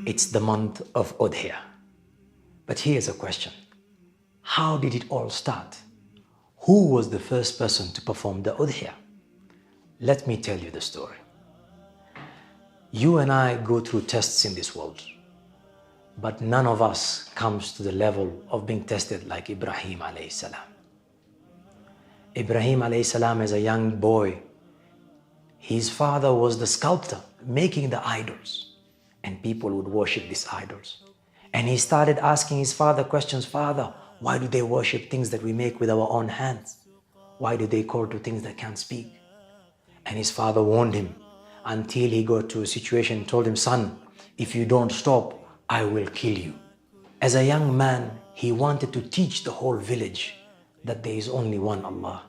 It's the month of Udhiya. But here's a question. How did it all start? Who was the first person to perform the Udhiya? Let me tell you the story. You and I go through tests in this world, but none of us comes to the level of being tested like Ibrahim alayhi salam. Ibrahim alayhi salam, as a young boy, his father was the sculptor making the idols, and people would worship these idols. And he started asking his father questions. Father, why do they worship things that we make with our own hands? Why do they call to things that can't speak? And his father warned him until he got to a situation and told him, son, if you don't stop, I will kill you. As a young man, he wanted to teach the whole village that there is only one Allah,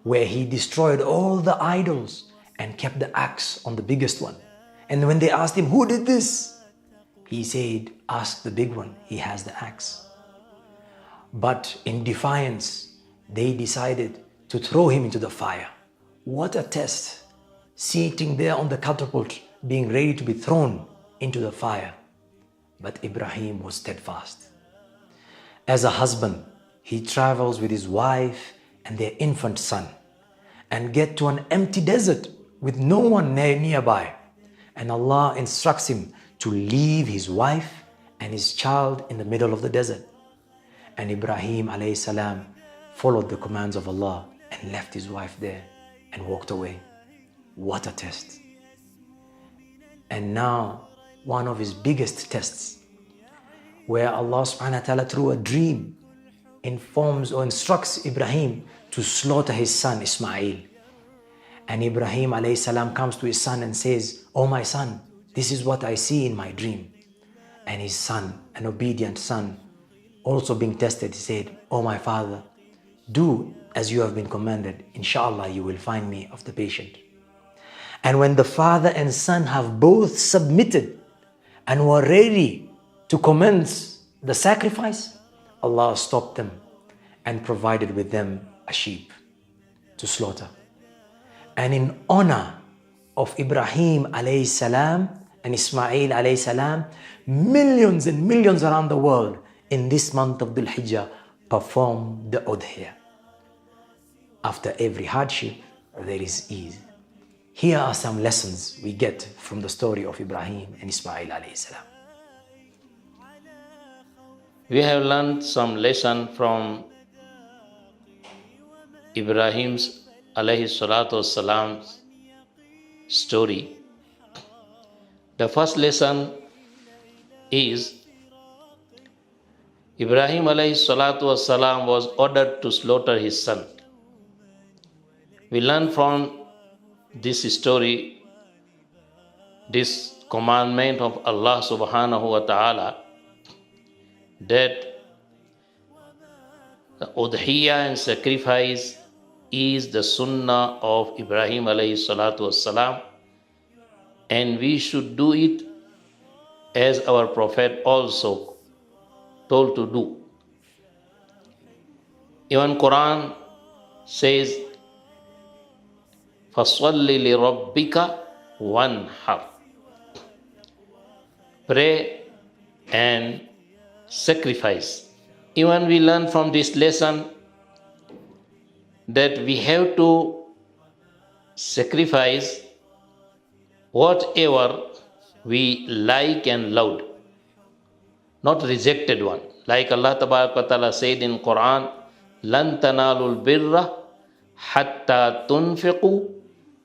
where he destroyed all the idols and kept the axe on the biggest one. And when they asked him, who did this? He said, ask the big one, he has the axe. But in defiance, they decided to throw him into the fire. What a test! Sitting there on the catapult, being ready to be thrown into the fire. But Ibrahim was steadfast. As a husband, he travels with his wife and their infant son and get to an empty desert with no one nearby. And Allah instructs him to leave his wife and his child in the middle of the desert. And Ibrahim alayhi salam followed the commands of Allah and left his wife there and walked away. What a test. And now, one of his biggest tests, where Allah subhanahu wa ta'ala through a dream informs or instructs Ibrahim to slaughter his son Ismail. And Ibrahim alayhi salam comes to his son and says, oh my son, this is what I see in my dream. And his son, an obedient son, also being tested, he said, oh my father, do as you have been commanded. Inshallah, you will find me of the patient. And when the father and son have both submitted and were ready to commence the sacrifice, Allah stopped them and provided with them a sheep to slaughter. And in honor of Ibrahim alayhi salam and Ismail alayhi salam, millions and millions around the world in this month of Dhul Hijjah perform the Udhiya. After every hardship, there is ease. Here are some lessons we get from the story of Ibrahim and Ismail alayhi salam. We have learned some lesson from Ibrahim's alayhi salatu wassalam's story. The first lesson is Ibrahim alayhi salatu wassalam was ordered to slaughter his son. We learn from this story, this commandment of Allah subhanahu wa ta'ala, that the udhiyya and sacrifice is the sunnah of Ibrahim alayhi salatu wassalam, and we should do it as our Prophet also told to do. Even Quran says, فَصَلِّ لِرَبِّكَ وَانْحَرْ. Pray and sacrifice. Even we learn from this lesson that we have to sacrifice whatever we like and loved, not rejected one. Like Allah Ta'ala said in Quran, لَن تَنَالُوا الْبِرَّ حَتَّى تُنْفِقُوا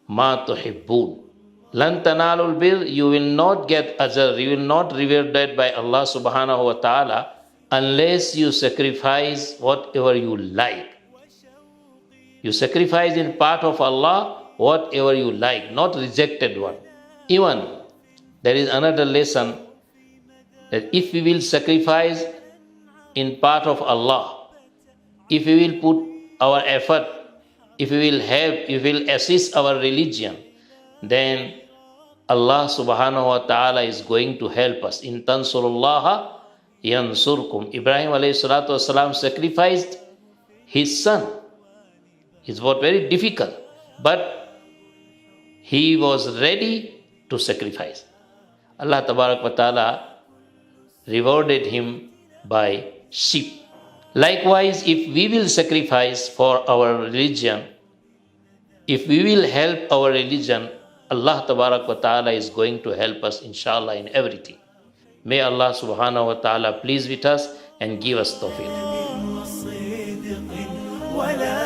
مَا تُحِبُّونَ. لَن تَنَالُوا الْبِرَّ, you will not get ajr, you will not rewarded by Allah subhanahu wa ta'ala unless you sacrifice whatever you like. You sacrifice in part of Allah whatever you like, not rejected one. Even there is another lesson that if we will sacrifice in part of Allah, if we will put our effort, if we will help, if we will assist our religion, then Allah subhanahu wa ta'ala is going to help us. In tansurullaha yansurkum. Ibrahim alayhi salatu wasalam sacrificed his son. It was very difficult, but he was ready to sacrifice. Allah Tabarak wa Ta'ala rewarded him by sheep. Likewise, if we will sacrifice for our religion, if we will help our religion, Allah Tabarak wa Ta'ala is going to help us inshallah in everything. May Allah subhanahu wa ta'ala please with us and give us tawfiq. ولا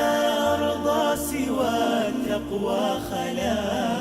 أرضى سوى التقوى خلا